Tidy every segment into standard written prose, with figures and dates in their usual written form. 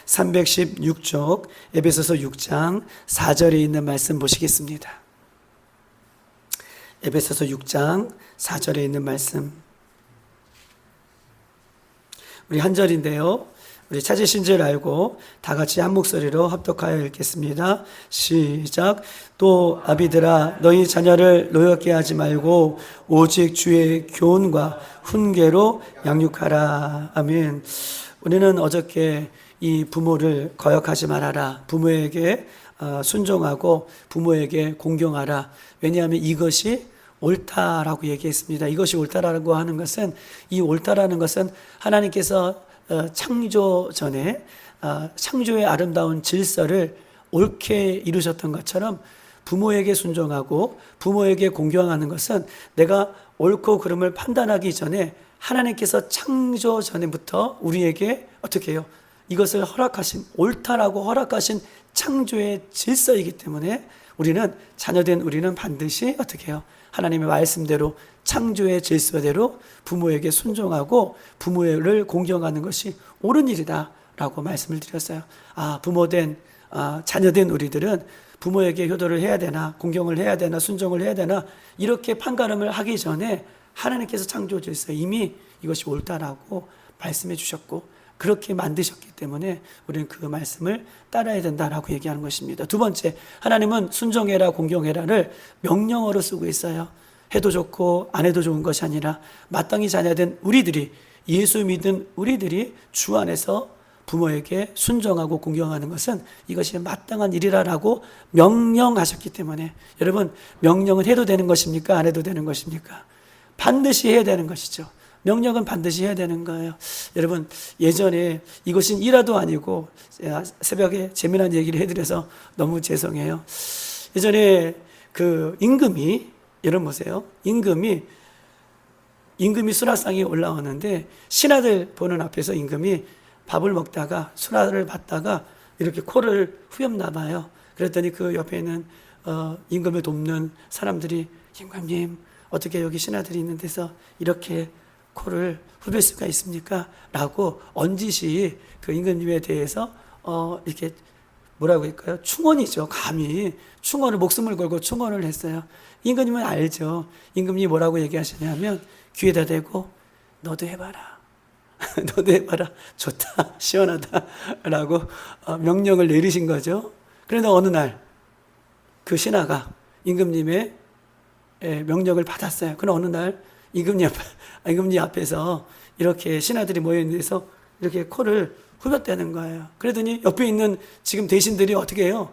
316쪽 에베소서 6장 4절에 있는 말씀 보시겠습니다. 에베소서 6장 4절에 있는 말씀, 우리 한 절인데요, 우리 찾으신 줄 알고 다 같이 한 목소리로 합독하여 읽겠습니다. 시작. 또 아비들아, 너희 자녀를 노엽게 하지 말고 오직 주의 교훈과 훈계로 양육하라. 아멘. 우리는 어저께 이 부모를 거역하지 말아라, 부모에게 순종하고 부모에게 공경하라, 왜냐하면 이것이 옳다라고 얘기했습니다. 이것이 옳다라고 하는 것은, 이 옳다라는 것은 하나님께서 창조 전에 창조의 아름다운 질서를 옳게 이루셨던 것처럼 부모에게 순종하고 부모에게 공경하는 것은 내가 옳고 그름을 판단하기 전에 하나님께서 창조 전에부터 우리에게 어떻게 해요? 이것을 허락하신, 옳다라고 허락하신 창조의 질서이기 때문에 우리는, 자녀된 우리는 반드시 어떻게 해요? 하나님의 말씀대로 창조의 질서대로 부모에게 순종하고 부모를 공경하는 것이 옳은 일이다 라고 말씀을 드렸어요. 부모된, 자녀된 우리들은 부모에게 효도를 해야 되나, 공경을 해야 되나, 순종을 해야 되나, 이렇게 판가름을 하기 전에 하나님께서 창조 질서 이미 이것이 옳다라고 말씀해 주셨고 그렇게 만드셨기 때문에 우리는 그 말씀을 따라야 된다라고 얘기하는 것입니다. 두 번째, 하나님은 순종해라, 공경해라를 명령어로 쓰고 있어요. 해도 좋고 안 해도 좋은 것이 아니라 마땅히 자녀된 우리들이, 예수 믿은 우리들이 주 안에서 부모에게 순종하고 공경하는 것은 이것이 마땅한 일이라고 명령하셨기 때문에, 여러분, 명령은 해도 되는 것입니까? 안 해도 되는 것입니까? 반드시 해야 되는 것이죠. 명령은 반드시 해야 되는 거예요. 여러분, 예전에 이것은 일화도 아니고 새벽에 재미난 얘기를 해드려서 너무 죄송해요. 예전에 그 임금이, 여러분 보세요, 임금이 수라상에 올라오는데 신하들 보는 앞에서 임금이 밥을 먹다가 수라를 받다가 이렇게 코를 후였나 봐요. 그랬더니 그 옆에 있는 임금을 돕는 사람들이, 임금님, 어떻게 여기 신하들이 있는 데서 이렇게 코를 후빌 수가 있습니까? 라고 언짓이 그 임금님에 대해서 이렇게 뭐라고 할까요? 충언이죠. 감히 충언을, 목숨을 걸고 충언을 했어요. 임금님은 알죠. 임금님이 뭐라고 얘기하시냐면 귀에다 대고 너도 해봐라. 너도 해봐라. 좋다. 시원하다. 라고 명령을 내리신 거죠. 그런데 어느 날 그 신하가 임금님의 명령을 받았어요. 그러나 어느 날 임금님 앞에서 이렇게 신하들이 모여있는 데서 이렇게 코를 후볐다는 거예요. 그러더니 옆에 있는 지금 대신들이 어떻게 해요?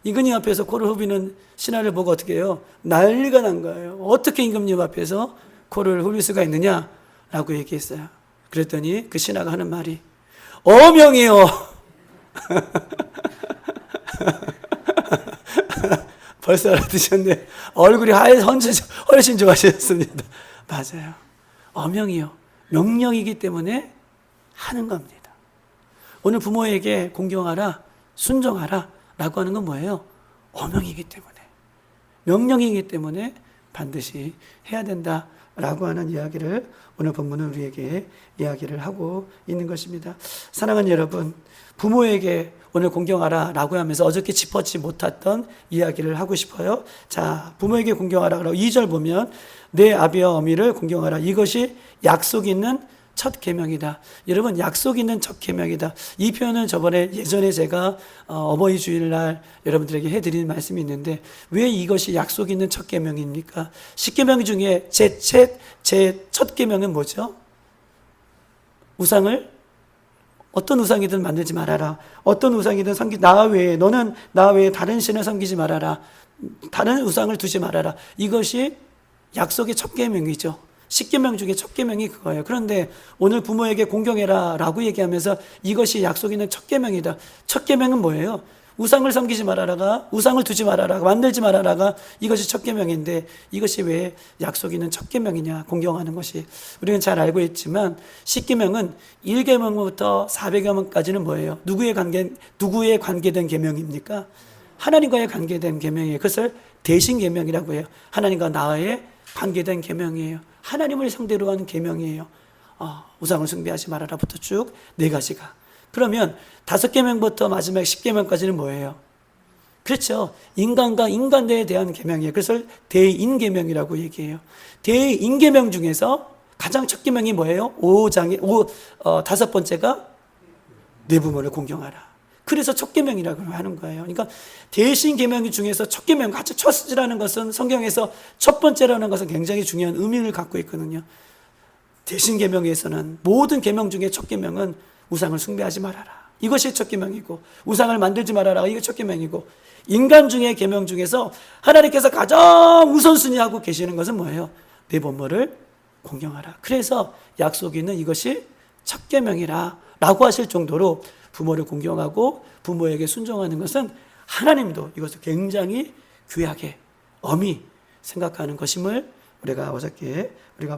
임금님 앞에서 코를 후비는 신하를 보고 어떻게 해요? 난리가 난 거예요. 어떻게 임금님 앞에서 코를 후빌 수가 있느냐라고 얘기했어요. 그랬더니 그 신하가 하는 말이 어명이요. 벌써 알아드셨네. 얼굴이 훨씬 좋아지셨습니다. 맞아요. 어명이요. 명령이기 때문에 하는 겁니다. 오늘 부모에게 공경하라, 순종하라 라고 하는 건 뭐예요? 어명이기 때문에, 명령이기 때문에 반드시 해야 된다라고 하는 이야기를 오늘 본문은 우리에게 이야기를 하고 있는 것입니다. 사랑하는 여러분, 부모에게 오늘 공경하라 라고 하면서 어저께 짚었지 못했던 이야기를 하고 싶어요. 자, 부모에게 공경하라 라고 2절 보면 내 아비와 어미를 공경하라. 이것이 약속 있는 첫 계명이다. 여러분, 약속 있는 첫 계명이다. 이 표현은 예전에 제가 어버이 주일날 여러분들에게 해드린 말씀이 있는데, 왜 이것이 약속 있는 첫 계명입니까? 10계명 중에 제 첫 계명은 뭐죠? 어떤 우상이든 만들지 말아라. 어떤 우상이든 너는 나 외에 다른 신을 섬기지 말아라. 다른 우상을 두지 말아라. 이것이 약속의 첫 계명이죠. 10계명 중에 첫 계명이 그거예요. 그런데 오늘 부모에게 공경해라 라고 얘기하면서 이것이 약속 있는 첫 계명이다. 첫 계명은 뭐예요? 우상을 섬기지 말아라가, 우상을 두지 말아라가, 만들지 말아라가 이것이 첫 계명인데, 이것이 왜 약속 있는 첫 계명이냐, 공경하는 것이. 우리는 잘 알고 있지만 10계명은 1계명부터 400계명까지는 뭐예요? 누구에 관계된 계명입니까? 하나님과의 관계된 계명이에요. 그것을 대신 계명이라고 해요. 하나님과 나와의 관계된 계명이에요. 하나님을 상대로 하는 계명이에요. 우상을 숭배하지 말아라부터 쭉 4가지가. 그러면 5계명부터 마지막 10계명까지는 뭐예요? 그렇죠. 인간과 인간대에 대한 계명이에요. 그래서 대인계명이라고 얘기해요. 대인계명 중에서 가장 첫 계명이 뭐예요? 5번째가 내 부모를 공경하라. 그래서 첫 계명이라고 하는 거예요. 그러니까 대신 계명 중에서 첫 계명, 같이 첫이라는 것은 성경에서 첫 번째라는 것은 굉장히 중요한 의미를 갖고 있거든요. 대신 계명에서는 모든 계명 중에 첫 계명은 우상을 숭배하지 말아라. 이것이 첫 계명이고, 우상을 만들지 말아라. 이게 첫 계명이고, 인간 중에 계명 중에서 하나님께서 가장 우선순위하고 계시는 것은 뭐예요? 내 부모를 공경하라. 그래서 약속이 있는 이것이 첫 계명이라 라고 하실 정도로 부모를 공경하고 부모에게 순종하는 것은 하나님도 이것을 굉장히 귀하게 엄히 생각하는 것임을 우리가 어저께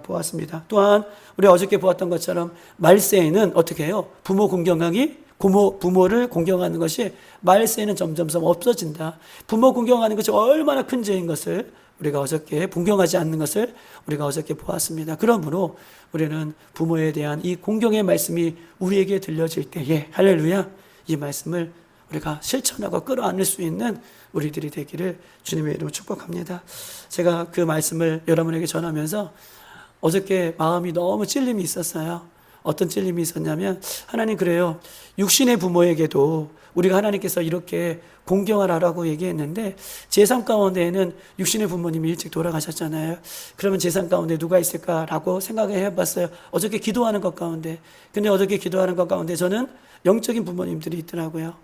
보았습니다. 또한 우리가 어저께 보았던 것처럼 말세에는 어떻게 해요? 부모를 공경하는 것이 말세에는 점점 없어진다. 부모 공경하는 것이 얼마나 큰 죄인 것을 우리가 어저께 공경하지 않는 것을 우리가 어저께 보았습니다. 그러므로 우리는 부모에 대한 이 공경의 말씀이 우리에게 들려질 때에 할렐루야, 이 말씀을 우리가 실천하고 끌어안을 수 있는 우리들이 되기를 주님의 이름으로 축복합니다. 제가 그 말씀을 여러분에게 전하면서 어저께 마음이 너무 찔림이 있었어요. 어떤 찔림이 있었냐면, 하나님 그래요, 육신의 부모에게도 우리가 하나님께서 이렇게 공경하라고 얘기했는데 제3 가운데에는 육신의 부모님이 일찍 돌아가셨잖아요. 그러면 제3 가운데 누가 있을까라고 생각을 해봤어요. 어저께 기도하는 것 가운데. 근데 어저께 기도하는 것 가운데 저는 영적인 부모님들이 있더라고요.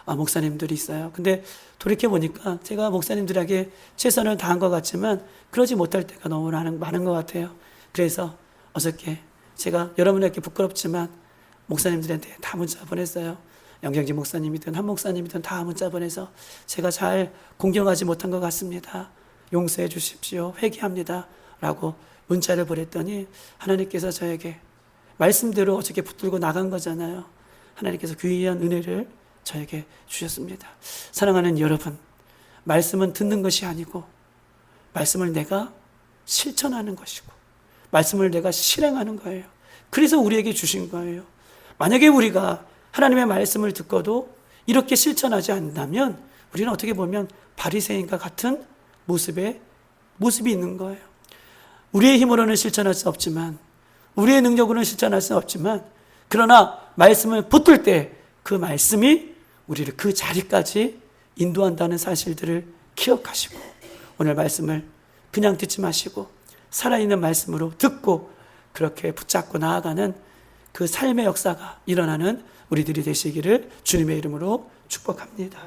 목사님들이 있어요. 근데 돌이켜보니까 제가 목사님들에게 최선을 다한 것 같지만 그러지 못할 때가 너무 많은 것 같아요. 그래서 어저께 제가 여러분에게 부끄럽지만 목사님들한테 다 문자 보냈어요. 영경지 목사님이든 한 목사님이든 다 문자 보내서 제가 잘 공경하지 못한 것 같습니다. 용서해 주십시오. 회개합니다. 라고 문자를 보냈더니 하나님께서 저에게 말씀대로 어저께 붙들고 나간 거잖아요. 하나님께서 귀한 은혜를 저에게 주셨습니다. 사랑하는 여러분, 말씀은 듣는 것이 아니고 말씀을 내가 실천하는 것이고 말씀을 내가 실행하는 거예요. 그래서 우리에게 주신 거예요. 만약에 우리가 하나님의 말씀을 듣고도 이렇게 실천하지 않는다면 우리는 어떻게 보면 바리새인과 같은 모습이 있는 거예요. 우리의 힘으로는 실천할 수 없지만, 우리의 능력으로는 실천할 수 없지만, 그러나 말씀을 붙들 때 그 말씀이 우리를 그 자리까지 인도한다는 사실들을 기억하시고, 오늘 말씀을 그냥 듣지 마시고 살아있는 말씀으로 듣고 그렇게 붙잡고 나아가는 그 삶의 역사가 일어나는 우리들이 되시기를 주님의 이름으로 축복합니다.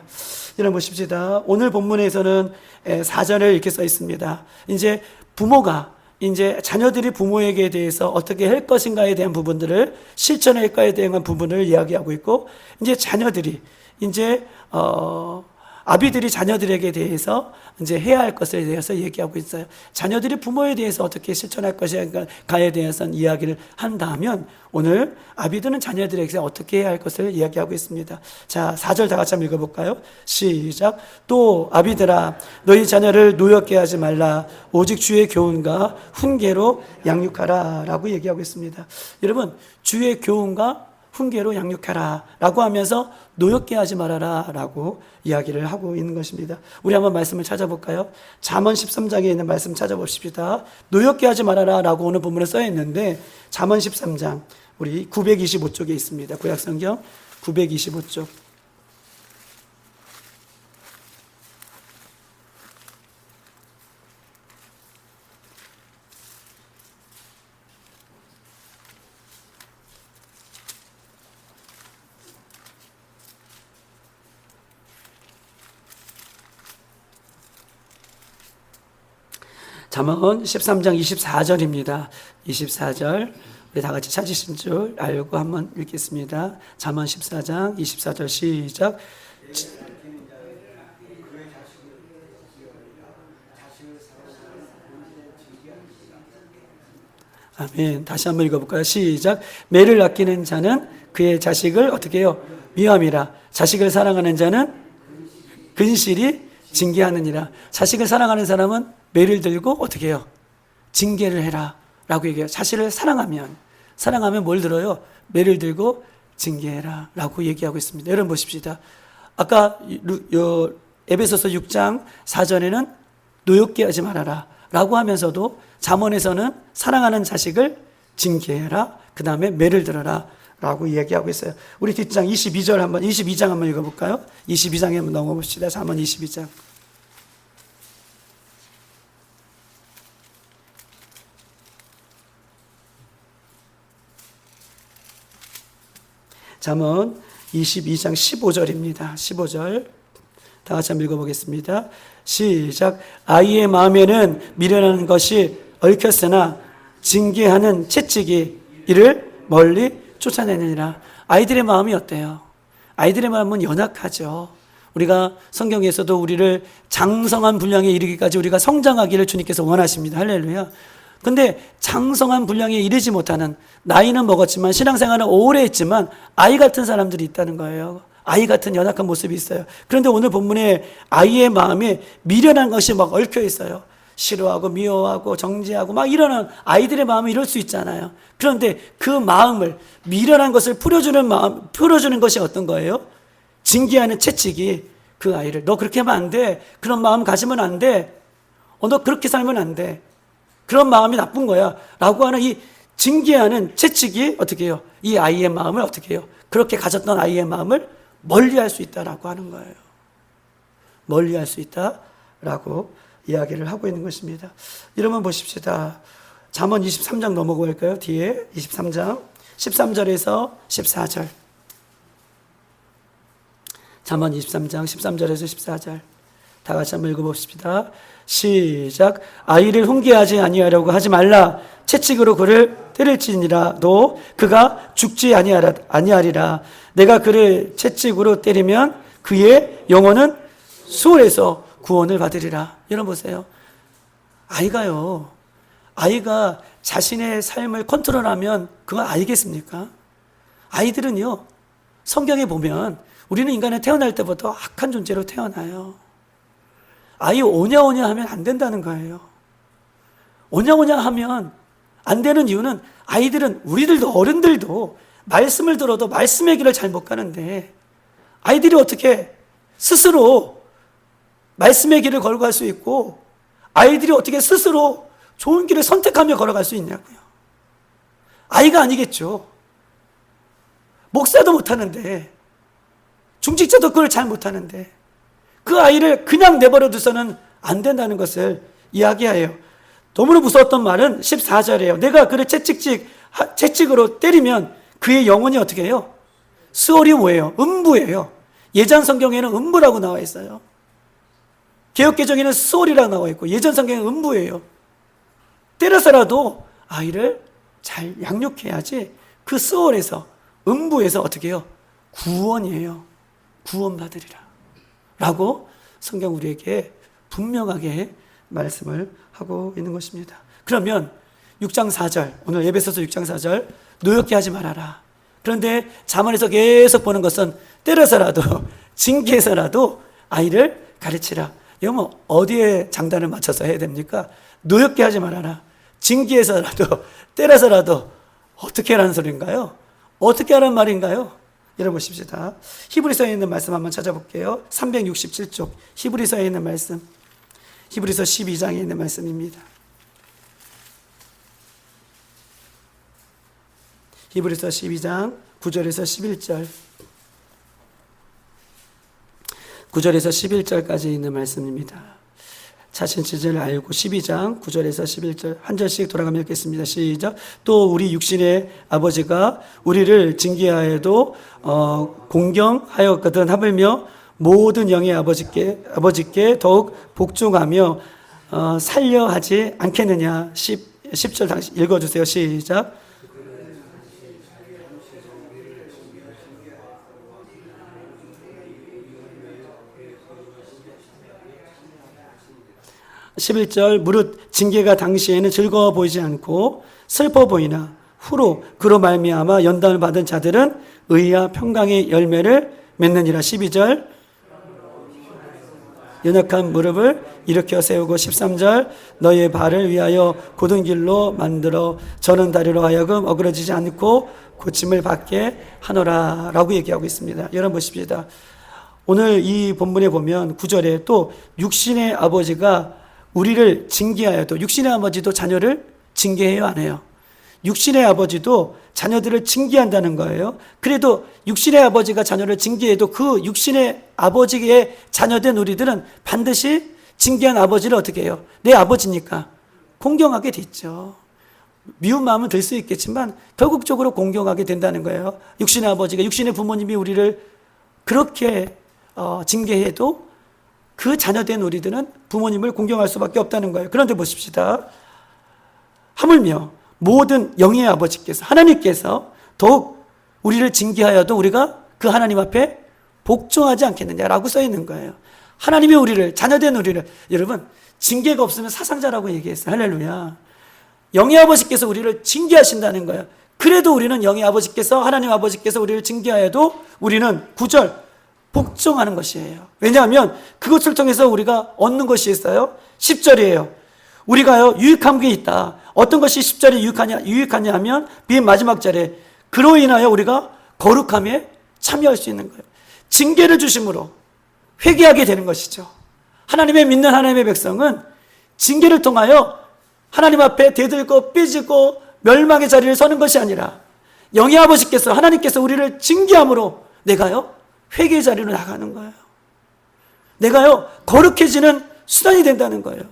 여러분 보십시다. 오늘 본문에서는 4절에 이렇게 써 있습니다. 이제 부모가 이제 자녀들이 부모에게 대해서 어떻게 할 것인가에 대한 부분들을 실천할까에 대한 부분을 이야기하고 있고, 이제 자녀들이 이제 아비들이 자녀들에게 대해서 이제 해야 할 것에 대해서 얘기하고 있어요. 자녀들이 부모에 대해서 어떻게 실천할 것인가에 대해서는 이야기를 한다면, 오늘 아비들은 자녀들에게 어떻게 해야 할 것을 이야기하고 있습니다. 자, 4절 다 같이 한번 읽어볼까요? 시작. 또 아비들아, 너희 자녀를 노엽게 하지 말라. 오직 주의 교훈과 훈계로 양육하라 라고 얘기하고 있습니다. 여러분, 주의 교훈과 훈계로 양육하라 라고 하면서 노엽게 하지 말아라 라고 이야기를 하고 있는 것입니다. 우리 한번 말씀을 찾아볼까요? 잠언 13장에 있는 말씀 찾아봅시다. 노엽게 하지 말아라 라고 오늘 본문에 써 있는데, 잠언 13장 우리 925쪽에 있습니다. 구약성경 925쪽. 잠언 13장 24절입니다. 24절 우리 다 같이 찾으신 줄 알고 한번 읽겠습니다. 잠언 14장 24절 시작. 아멘. 다시 한번 읽어볼까요? 시작. 매를 아끼는 자는 그의 자식을 어떻게 해요? 미워함이라. 자식을 사랑하는 자는 근실이 징계하느니라. 자식을 사랑하는 사람은 매를 들고 어떻게 해요? 징계를 해라 라고 얘기해요. 자식을 사랑하면 뭘 들어요? 매를 들고 징계해라 라고 얘기하고 있습니다. 여러분 보십시다. 아까 에베소서 6장 4절에는 노엽게 하지 말아라 라고 하면서도 잠언에서는 사랑하는 자식을 징계해라, 그 다음에 매를 들어라 라고 얘기하고 있어요. 우리 뒷장 22장 한번 읽어볼까요? 22장에 한번 넘어봅시다. 잠언 22장. 잠언 22장 15절입니다. 15절 다 같이 한번 읽어보겠습니다. 시작. 아이의 마음에는 미련한 것이 얽혔으나 징계하는 채찍이 이를 멀리 쫓아내느니라. 아이들의 마음이 어때요? 아이들의 마음은 연약하죠. 우리가 성경에서도 우리를 장성한 분량에 이르기까지 우리가 성장하기를 주님께서 원하십니다. 할렐루야. 근데 장성한 분량에 이르지 못하는, 나이는 먹었지만 신앙생활은 오래 했지만 아이 같은 사람들이 있다는 거예요. 아이 같은 연약한 모습이 있어요. 그런데 오늘 본문에 아이의 마음에 미련한 것이 막 얽혀 있어요. 싫어하고 미워하고 정죄하고 막 이러는 아이들의 마음이 이럴 수 있잖아요. 그런데 그 마음을, 미련한 것을 풀어주는 것이 어떤 거예요? 징계하는 채찍이 그 아이를, 너 그렇게 하면 안 돼. 그런 마음 가지면 안 돼. 너 그렇게 살면 안 돼. 그런 마음이 나쁜 거야 라고 하는 이 징계하는 채찍이 어떻게 해요? 이 아이의 마음을 어떻게 해요? 그렇게 가졌던 아이의 마음을 멀리할 수 있다라고 하는 거예요. 멀리할 수 있다라고 이야기를 하고 있는 것입니다. 여러분 보십시다. 잠언 23장 넘어가 볼까요? 뒤에 23장 13절에서 14절. 잠언 23장 13절에서 14절 다 같이 한번 읽어봅시다. 시작. 아이를 훈계하지 아니하려고 하지 말라. 채찍으로 그를 때릴지니라도 그가 죽지 아니하리라. 내가 그를 채찍으로 때리면 그의 영혼은 수월에서 구원을 받으리라. 여러분 보세요. 아이가 자신의 삶을 컨트롤하면 그걸 알겠습니까? 아이들은요, 성경에 보면 우리는 인간은 태어날 때부터 악한 존재로 태어나요. 아이 오냐오냐 하면 안 된다는 거예요. 오냐오냐 하면 안 되는 이유는 아이들은, 우리들도 어른들도 말씀을 들어도 말씀의 길을 잘 못 가는데 아이들이 어떻게 스스로 말씀의 길을 걸어갈 수 있고 아이들이 어떻게 스스로 좋은 길을 선택하며 걸어갈 수 있냐고요. 아이가 아니겠죠. 목사도 못하는데, 중직자도 그걸 잘 못하는데 그 아이를 그냥 내버려 두서는 안 된다는 것을 이야기해요. 너무나 무서웠던 말은 14절이에요. 내가 그를 채찍으로 때리면 그의 영혼이 어떻게 해요? 스월이 뭐예요? 음부예요. 예전 성경에는 음부라고 나와 있어요. 개역개정에는 스월이라고 나와 있고 예전 성경에는 음부예요. 때려서라도 아이를 잘 양육해야지 그 스월에서, 음부에서 어떻게 해요? 구원이에요. 구원받으리라 라고 성경 우리에게 분명하게 말씀을 하고 있는 것입니다. 그러면 6장 4절, 오늘 에베소서 6장 4절, 노엽게 하지 말아라. 그런데 잠언에서 계속 보는 것은 때려서라도 징계해서라도 아이를 가르치라. 이러면 어디에 장단을 맞춰서 해야 됩니까? 노엽게 하지 말아라. 징계해서라도 때려서라도 어떻게 하라는 소리인가요? 어떻게 하라는 말인가요? 열어보십시다. 히브리서에 있는 말씀 한번 찾아볼게요. 367쪽 히브리서에 있는 말씀, 히브리서 12장에 있는 말씀입니다. 히브리서 12장 9절에서 11절, 9절에서 11절까지 있는 말씀입니다. 자신 지지를 알고 12장 9절에서 11절 한 절씩 돌아가며 읽겠습니다. 시작. 또 우리 육신의 아버지가 우리를 징계하여도 공경하였거든 하물며 모든 영의 아버지께 더욱 복종하며 살려 하지 않겠느냐. 10절 다시 읽어주세요. 시작. 11절 무릇 징계가 당시에는 즐거워 보이지 않고 슬퍼 보이나 후로 그로 말미암아 연단을 받은 자들은 의와 평강의 열매를 맺느니라. 12절 연약한 무릎을 일으켜 세우고 13절 너희의 발을 위하여 곧은 길로 만들어 저는 다리로 하여금 어그러지지 않고 고침을 받게 하노라 라고 얘기하고 있습니다. 여러분 보십시다. 오늘 이 본문에 보면 9절에 또 육신의 아버지가 우리를 징계하여도 육신의 아버지도 자녀를 징계해요 안 해요? 육신의 아버지도 자녀들을 징계한다는 거예요. 그래도 육신의 아버지가 자녀를 징계해도 그 육신의 아버지의 자녀된 우리들은 반드시 징계한 아버지를 어떻게 해요? 내 아버지니까 공경하게 됐죠. 미운 마음은 들 수 있겠지만 결국적으로 공경하게 된다는 거예요. 육신의 아버지가 육신의 부모님이 우리를 그렇게 징계해도 그 자녀된 우리들은 부모님을 공경할 수밖에 없다는 거예요. 그런데 보십시다. 하물며 모든 영의 아버지께서 하나님께서 더욱 우리를 징계하여도 우리가 그 하나님 앞에 복종하지 않겠느냐라고 써 있는 거예요. 하나님이 우리를 자녀된 우리를 여러분 징계가 없으면 사상자라고 얘기했어요. 할렐루야. 영의 아버지께서 우리를 징계하신다는 거예요. 그래도 우리는 영의 아버지께서 하나님 아버지께서 우리를 징계하여도 우리는 9절 복종하는 것이에요. 왜냐하면 그것을 통해서 우리가 얻는 것이 있어요. 10절이에요. 우리가요 유익한 게 있다. 어떤 것이 10절에 유익하냐 하면 맨 마지막 절에 그로 인하여 우리가 거룩함에 참여할 수 있는 거예요. 징계를 주심으로 회개하게 되는 것이죠. 하나님의 믿는 하나님의 백성은 징계를 통하여 하나님 앞에 대들고 삐지고 멸망의 자리를 서는 것이 아니라 영의 아버지께서 하나님께서 우리를 징계함으로 내가요 회개의 자리로 나가는 거예요. 내가요 거룩해지는 수단이 된다는 거예요.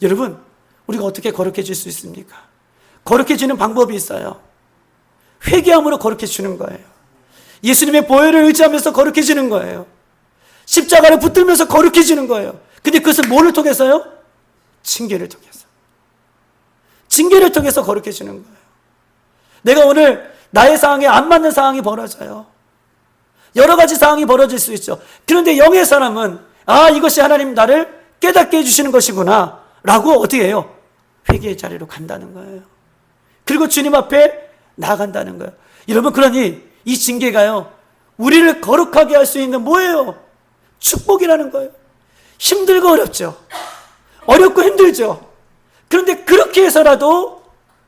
여러분 우리가 어떻게 거룩해질 수 있습니까? 거룩해지는 방법이 있어요. 회개함으로 거룩해지는 거예요. 예수님의 보혈을 의지하면서 거룩해지는 거예요. 십자가를 붙들면서 거룩해지는 거예요. 근데 그것은 뭐를 통해서요? 징계를 통해서. 징계를 통해서 거룩해지는 거예요. 내가 오늘 나의 상황에 안 맞는 상황이 벌어져요. 여러 가지 상황이 벌어질 수 있죠. 그런데 영의 사람은 이것이 하나님 나를 깨닫게 해주시는 것이구나 라고 어떻게 해요? 회개의 자리로 간다는 거예요. 그리고 주님 앞에 나아간다는 거예요. 여러분 그러니 이 징계가요 우리를 거룩하게 할 수 있는 뭐예요? 축복이라는 거예요. 힘들고 어렵죠. 어렵고 힘들죠. 그런데 그렇게 해서라도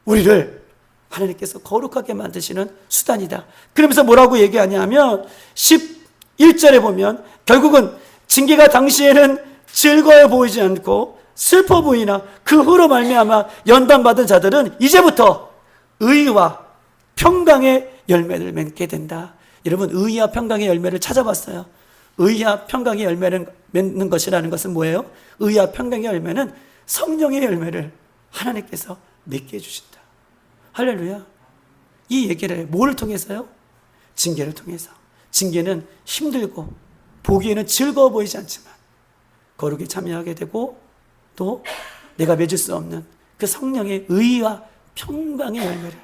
우리를 하나님께서 거룩하게 만드시는 수단이다. 그러면서 뭐라고 얘기하냐면 11절에 보면 결국은 징계가 당시에는 즐거워 보이지 않고 슬퍼 보이나 그 후로 말미암아 연단받은 자들은 이제부터 의와 평강의 열매를 맺게 된다. 여러분 의와 평강의 열매를 찾아봤어요. 의와 평강의 열매를 맺는 것이라는 것은 뭐예요? 의와 평강의 열매는 성령의 열매를 하나님께서 맺게 해주신다. 할렐루야. 이 얘기를 뭐를 통해서요? 징계를 통해서. 징계는 힘들고 보기에는 즐거워 보이지 않지만 거룩에 참여하게 되고 또 내가 맺을 수 없는 그 성령의 의와 평강의 열매를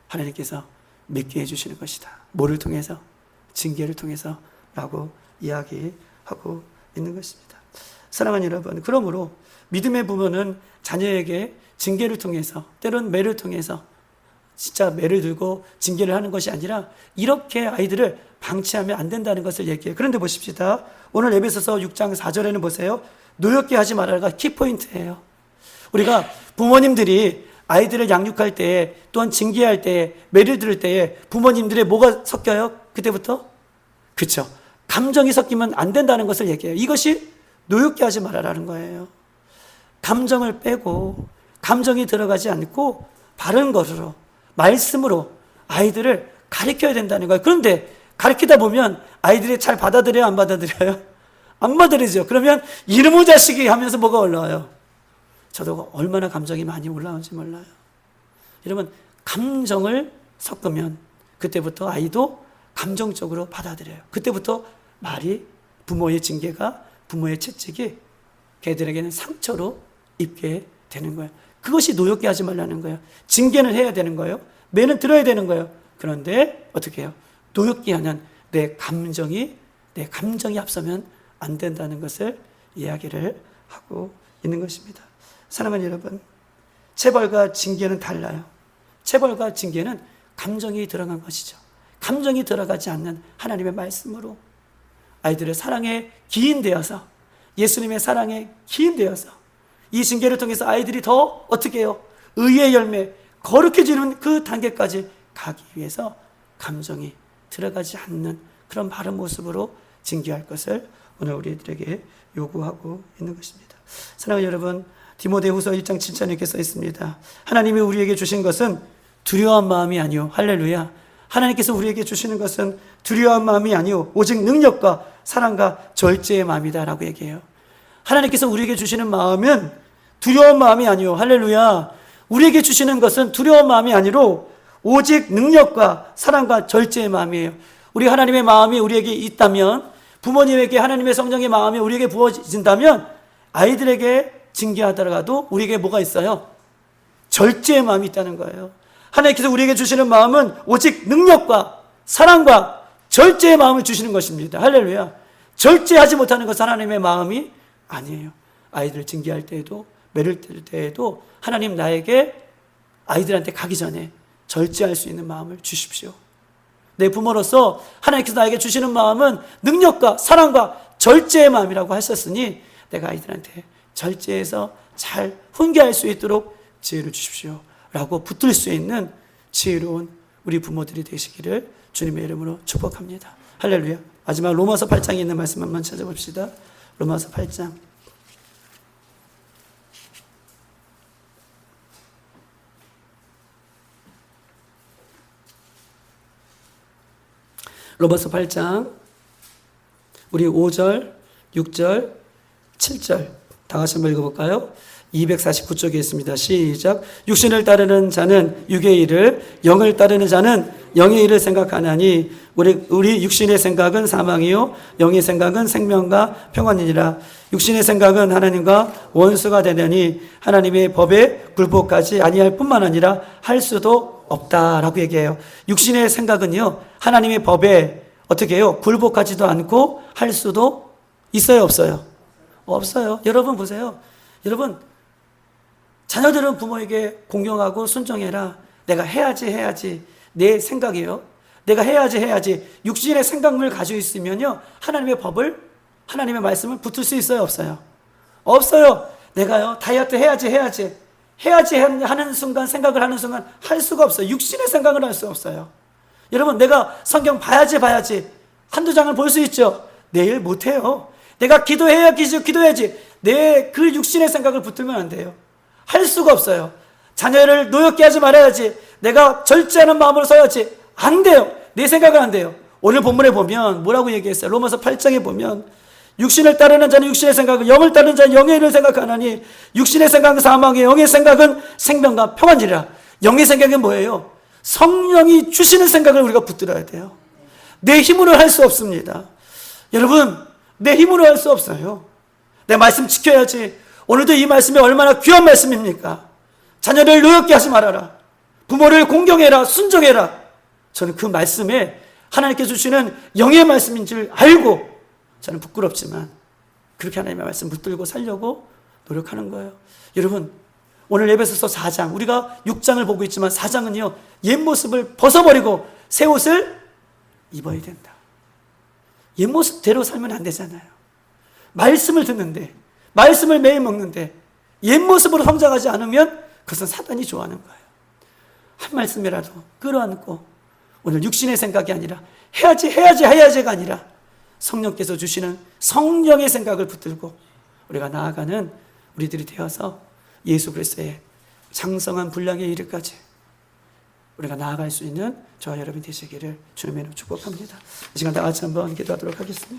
하나님께서 맺게 해주시는 것이다. 뭐를 통해서? 징계를 통해서 라고 이야기하고 있는 것입니다. 사랑하는 여러분, 그러므로 믿음의 부모는 자녀에게 징계를 통해서 때론 매를 통해서 진짜 매를 들고 징계를 하는 것이 아니라 이렇게 아이들을 방치하면 안 된다는 것을 얘기해요. 그런데 보십시다. 오늘 에베소서 6장 4절에는 보세요. 노엽게 하지 말아라가 키포인트예요. 우리가 부모님들이 아이들을 양육할 때 또한 징계할 때 매를 들을 때에 부모님들의 뭐가 섞여요? 그때부터? 그렇죠. 감정이 섞이면 안 된다는 것을 얘기해요. 이것이 노엽게 하지 말아라는 거예요. 감정을 빼고 감정이 들어가지 않고 바른 것으로 말씀으로 아이들을 가르쳐야 된다는 거예요. 그런데 가르치다 보면 아이들이 잘 받아들여요? 안 받아들여요? 안 받아들이죠. 그러면 이놈의 자식이 하면서 뭐가 올라와요? 저도 얼마나 감정이 많이 올라오는지 몰라요. 여러분 감정을 섞으면 그때부터 아이도 감정적으로 받아들여요. 그때부터 말이 부모의 징계가 부모의 채찍이 걔들에게는 상처로 입게 되는 거예요. 그것이 노엽게 하지 말라는 거예요. 징계는 해야 되는 거예요. 매는 들어야 되는 거예요. 그런데 어떻게 해요? 노엽게 하는 내 감정이 앞서면 안 된다는 것을 이야기를 하고 있는 것입니다. 사랑하는 여러분, 체벌과 징계는 달라요. 체벌과 징계는 감정이 들어간 것이죠. 감정이 들어가지 않는 하나님의 말씀으로 아이들의 사랑에 기인되어서 예수님의 사랑에 기인되어서 이 징계를 통해서 아이들이 더 어떻게 해요? 의의 열매, 거룩해지는 그 단계까지 가기 위해서 감정이 들어가지 않는 그런 바른 모습으로 징계할 것을 오늘 우리들에게 요구하고 있는 것입니다. 사랑하는 여러분, 디모데후서 1장 7절에 이렇게 써 있습니다. 하나님이 우리에게 주신 것은 두려워한 마음이 아니요, 할렐루야, 하나님께서 우리에게 주시는 것은 두려워한 마음이 아니요 오직 능력과 사랑과 절제의 마음이다 라고 얘기해요. 하나님께서 우리에게 주시는 마음은 두려운 마음이 아니요, 할렐루야, 우리에게 주시는 것은 두려운 마음이 아니로 오직 능력과 사랑과 절제의 마음이에요. 우리 하나님의 마음이 우리에게 있다면, 부모님에게 하나님의 성령의 마음이 우리에게 부어진다면 아이들에게 징계하더라도 우리에게 뭐가 있어요? 절제의 마음이 있다는 거예요. 하나님께서 우리에게 주시는 마음은 오직 능력과 사랑과 절제의 마음을 주시는 것입니다. 할렐루야. 절제하지 못하는 것은 하나님의 마음이 아니에요. 아이들을 징계할 때에도, 매를 들 때에도 하나님 나에게 아이들한테 가기 전에 절제할 수 있는 마음을 주십시오. 내 부모로서 하나님께서 나에게 주시는 마음은 능력과 사랑과 절제의 마음이라고 하셨으니 내가 아이들한테 절제해서 잘 훈계할 수 있도록 지혜를 주십시오 라고 붙들 수 있는 지혜로운 우리 부모들이 되시기를 주님의 이름으로 축복합니다. 할렐루야. 마지막 로마서 8장에 있는 말씀 한번 찾아봅시다. 로마서 8장. 로마서 8장 우리 5절, 6절, 7절 다 같이 한번 읽어볼까요? 249쪽에 있습니다. 시작. 육신을 따르는 자는 육의 일을, 영을 따르는 자는 영의 일을 생각하나니 우리 육신의 생각은 사망이요 영의 생각은 생명과 평안이니라. 육신의 생각은 하나님과 원수가 되려니 하나님의 법에 굴복하지 아니할 뿐만 아니라 할 수도 없다라고 얘기해요. 육신의 생각은요 하나님의 법에 어떻게 해요? 굴복하지도 않고 할 수도 있어요, 없어요? 없어요. 여러분 보세요. 여러분, 자녀들은 부모에게 공경하고 순종해라. 내가 해야지. 내 생각이에요. 내가 해야지. 육신의 생각을 가지고 있으면요 하나님의 법을, 하나님의 말씀을 붙을 수 있어요, 없어요? 없어요. 내가요 다이어트 해야지 하는 순간, 생각을 하는 순간 할 수가 없어요. 육신의 생각을 할 수 없어요. 여러분, 내가 성경 봐야지 한두 장을 볼 수 있죠. 내일 못해요. 내가 기도해야지. 내 그 육신의 생각을 붙들면 안 돼요. 할 수가 없어요. 자녀를 노엽게 하지 말아야지. 내가 절제하는 마음으로 써야지. 안 돼요. 내 생각은 안 돼요. 오늘 본문에 보면 뭐라고 얘기했어요? 로마서 8장에 보면 육신을 따르는 자는 육신의 생각을, 영을 따르는 자는 영의 일을 생각하나니 육신의 생각은 사망이에요 영의 생각은 생명과 평안이라. 영의 생각은 뭐예요? 성령이 주시는 생각을 우리가 붙들어야 돼요. 내 힘으로 할 수 없습니다. 여러분, 내 힘으로 할 수 없어요. 내 말씀 지켜야지. 오늘도 이 말씀이 얼마나 귀한 말씀입니까? 자녀를 노엽게 하지 말아라. 부모를 공경해라. 순종해라. 저는 그 말씀에 하나님께서 주시는 영의 말씀인 줄 알고 저는 부끄럽지만 그렇게 하나님의 말씀 붙들고 살려고 노력하는 거예요. 여러분, 오늘 에베소서 4장, 우리가 6장을 보고 있지만 4장은요 옛 모습을 벗어버리고 새 옷을 입어야 된다. 옛 모습대로 살면 안 되잖아요. 말씀을 듣는데, 말씀을 매일 먹는데 옛 모습으로 성장하지 않으면 그것은 사단이 좋아하는 거예요. 한 말씀이라도 끌어안고 오늘 육신의 생각이 아니라 해야지가 아니라 성령께서 주시는 성령의 생각을 붙들고 우리가 나아가는 우리들이 되어서 예수 그리스도의 장성한 분량에 이르기까지 우리가 나아갈 수 있는 저와 여러분이 되시기를 주님의 이름으로 축복합니다. 이 시간 다 같이 한번 기도하도록 하겠습니다.